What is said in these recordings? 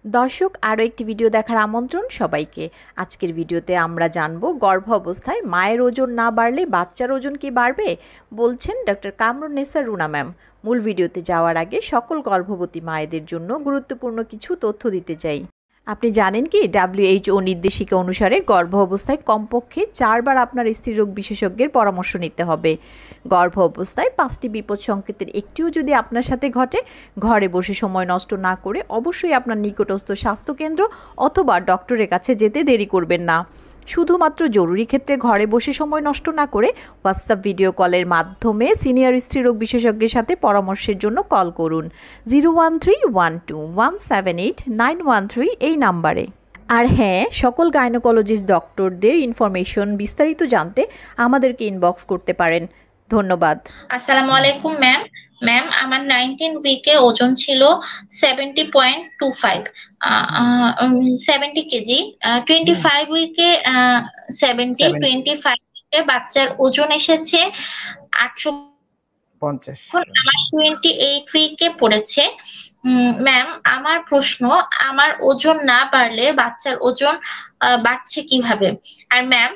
দর্শক আরও একটি ভিডিও দেখার আমন্ত্রণ সবাইকে। আজকের ভিডিওতে আমরা জানব গর্ভ অবস্থায় মায়ের ওজন না বাড়লে বাচ্চার ওজন কি বাড়বে, বলছেন ডক্টর কামরুন্নেসা রুনা ম্যাম। মূল ভিডিওতে যাওয়ার আগে সকল গর্ভবতী মায়েদের জন্য গুরুত্বপূর্ণ কিছু তথ্য দিতে চাই। আপনি জানেন কি WHO নির্দেশিকা অনুসারে গর্ভ অবস্থায় কমপক্ষে 4 বার আপনার স্ত্রীরোগ বিশেষজ্ঞের পরামর্শ নিতে হবে। গর্ভ অবস্থায় 5টি বিপদ সংকেতের একটিও যদি আপনার সাথে ঘটে, ঘরে বসে সময় নষ্ট না করে অবশ্যই আপনার নিকটস্থ স্বাস্থ্যকেন্দ্র অথবা ডক্টরের কাছে যেতে দেরি করবেন না। শুধুমাত্র জরুরি ক্ষেত্রে ঘরে বসে সময় নষ্ট না করে হোয়াটসঅ্যাপ ভিডিও কলের মাধ্যমে সিনিয়র স্ত্রীরোগ বিশেষজ্ঞের সাথে পরামর্শের জন্য কল করুন 01312178913 এই নাম্বারে। আর হ্যাঁ, সকল গাইনোকোলজিস্ট ডক্টরদের ইনফরমেশন বিস্তারিত জানতে আমাদেরকে ইনবক্স করতে পারেন। ধন্যবাদ। আসসালামু আলাইকুম ম্যাম। ম্যাম, আমার 19 উইকে ওজন ছিল 70.25, 70 কেজি। 25 উইকে 70, 25 উইকে বাচ্চার ওজন এসেছে 850। আমার 28 উইকে পড়েছে। ম্যাম, আমার প্রশ্ন, আমার ওজন না বাড়লে বাচ্চার ওজন বাড়ছে কিভাবে? আর ম্যাম,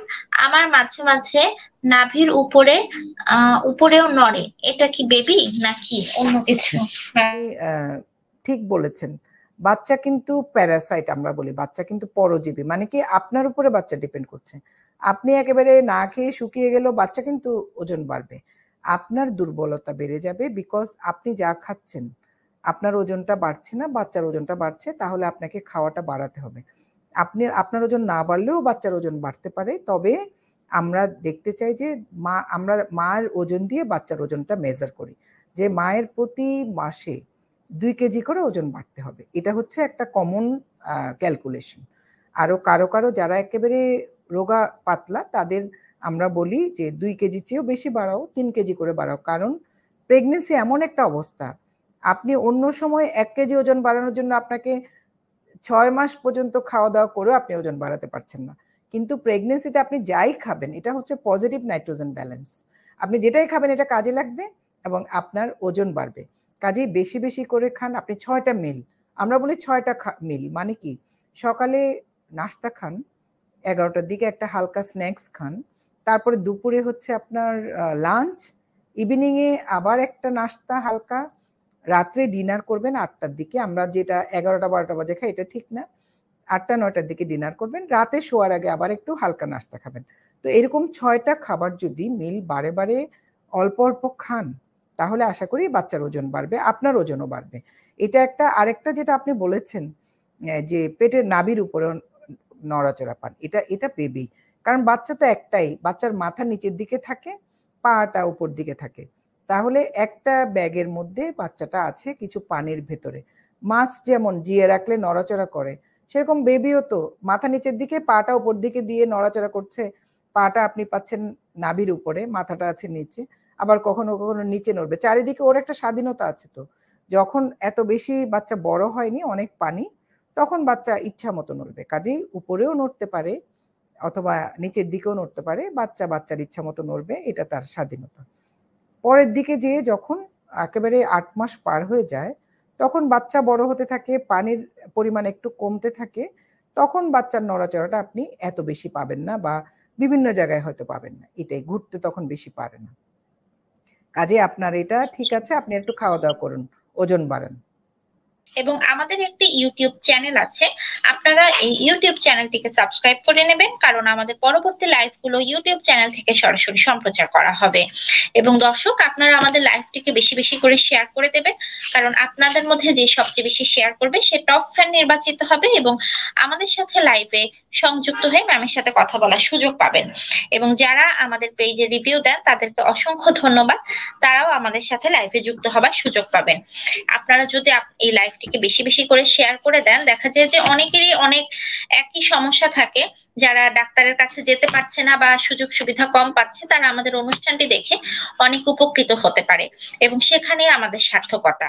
আমার মাঝে মাঝে নাভির উপরেও নড়ে, এটা কি বেবি নাকি অন্য কিছু? ঠিক বলেছেন। বাচ্চা কিন্তু প্যারাসাইট, আমরা বলি বাচ্চা কিন্তু পরজীবী, মানে কি আপনার উপরে বাচ্চা ডিপেন্ড করছে। আপনি একেবারে না খেয়ে শুকিয়ে গেল, বাচ্চা কিন্তু ওজন বাড়বে। আপনার দুর্বলতা বেড়ে যাবে, বিকজ আপনি যা খাচ্ছেন আপনার ওজনটা বাড়ছে না, বাচ্চার ওজনটা বাড়ছে, তাহলে আপনাকে খাওয়াটা বাড়াতে হবে। আপনার ওজন না বাড়লেও বাচ্চার ওজন বাড়তে পারে, তবে আমরা দেখতে চাই যে আমরা মায়ের ওজন দিয়ে বাচ্চার ওজনটা মেজার করি, যে মায়ের প্রতি মাসে 2 কেজি করে ওজন বাড়তে হবে। এটা হচ্ছে একটা কমন ক্যালকুলেশন। আরো কারো যারা একেবারে রোগা পাতলা তাদের আমরা বলি যে 2 কেজি চেয়েও বেশি বাড়াও, 3 কেজি করে বাড়াও। কারণ প্রেগনেন্সি এমন একটা অবস্থা, আপনি অন্য সময় 1 কেজি ওজন বাড়ানোর জন্য আপনাকে 6 মাস পর্যন্ত খাওয়া দাওয়া করেও আপনি ওজন বাড়াতে পারছেন না। কিন্তু প্রেগনেন্সিতে আপনি যাই খাবেন, এটা হচ্ছে পজিটিভ নাইট্রোজেন ব্যালেন্স। আপনি যেটাই খাবেন এটা কাজে লাগবে এবং আপনার ওজন বাড়বে। কাজেই বেশি বেশি করে খান। আপনি 6টা মিল, আমরা বলি 6টা মিল, মানে কি সকালে নাস্তা খান, 11টার দিকে একটা হালকা স্ন্যাক্স খান, তারপরে দুপুরে হচ্ছে আপনার লাঞ্চ, ইভিনিং এ আবার একটা নাস্তা হালকা, রাত্রে ডিনার করবেন 8টার দিকে। আমরা যেটা 11টা 12টা বাজে খাই এটা ঠিক না, 8টা 9টার দিকে ডিনার করবেন, রাতে শোয়ার আগে আবার একটু হালকা নাস্তা খাবেন। তো এরকম 6টা খাবার যদি মিল বারে বারে অল্প অল্প খান, তাহলে আশা করি বাচ্চার ওজন বাড়বে, আপনার ওজনও বাড়বে। এটা একটা। আরেকটা যেটা আপনি বলেছেন যে পেটের নাভির উপরে নড়াচড়া পান, এটা বেবি, কারণ বাচ্চা তো একটাই, বাচ্চার মাথা নিচের দিকে থাকে, পাটা উপর দিকে থাকে। তাহলে একটা ব্যাগের মধ্যে বাচ্চাটা আছে কিছু পানির ভেতরে। মাছ যেমন জিয়ে রাখলে নড়াচড়া করে, সেরকম বেবিও তো মাথা নিচের দিকে, পাটা উপর দিকে দিয়ে নড়াচড়া করছে। পাটা আপনি পাচ্ছেন নাভির উপরে, মাথাটা আছে নিচে, আবার কখনো কখনো নিচে নড়বে। চারিদিকে ওর একটা স্বাধীনতা আছে। তো যখন এত বেশি বাচ্চা বড় হয়নি, অনেক পানি, তখন বাচ্চা ইচ্ছা মতো নড়বে। কাজেই উপরেও নড়তে পারে অথবা নিচের দিকেও নড়তে পারে, বাচ্চার ইচ্ছা মতো নড়বে, এটা তার স্বাধীনতা। পরের দিকে যেয়ে যখন একেবারে 8 মাস পার হয়ে যায়, তখন বাচ্চা বড় হতে থাকে, পানির পরিমাণ একটু কমতে থাকে, তখন বাচ্চার নড়াচড়াটা আপনি এত বেশি পাবেন না, বা বিভিন্ন জায়গায় হয়তো পাবেন না, এটাই ঘুরতে তখন বেশি পারে না। কাজে আপনার এটা ঠিক আছে, আপনি একটু খাওয়া দাওয়া করুন, ওজন বাড়ান। এবং আমাদের একটি ইউটিউব চ্যানেল আছে, আপনারা এই ইউটিউব চ্যানেলটিকে সাবস্ক্রাইব করে নেবেন, কারণ আমাদের পরবর্তী লাইভগুলো ইউটিউব চ্যানেল থেকে সরাসরি সম্প্রচার করা হবে। এবং দর্শক, আপনারা আমাদের লাইভটিকে বেশি বেশি করে শেয়ার করে দেবেন, কারণ আপনাদের মধ্যে যে সবচেয়ে বেশি শেয়ার করবে সে টপ ফ্যান নির্বাচিত হবে এবং আমাদের সাথে লাইভে সংযুক্ত হয়ে ম্যামের সাথে কথা বলার সুযোগ পাবেন। এবং যারা আমাদের পেজে রিভিউ দেন তাদেরকে অসংখ্য ধন্যবাদ, তারাও আমাদের সাথে লাইভে যুক্ত হবার সুযোগ পাবেন। আপনারা যদি এই লাইভটিকে বেশি বেশি করে শেয়ার করে দেন, দেখা যায় যে অনেকেরই অনেক একই সমস্যা থাকে, যারা ডাক্তারের কাছে যেতে পারছে না বা সুযোগ সুবিধা কম পাচ্ছে, তারা আমাদের অনুষ্ঠানটি দেখে অনেক উপকৃত হতে পারে এবং সেখানে আমাদের সার্থকতা।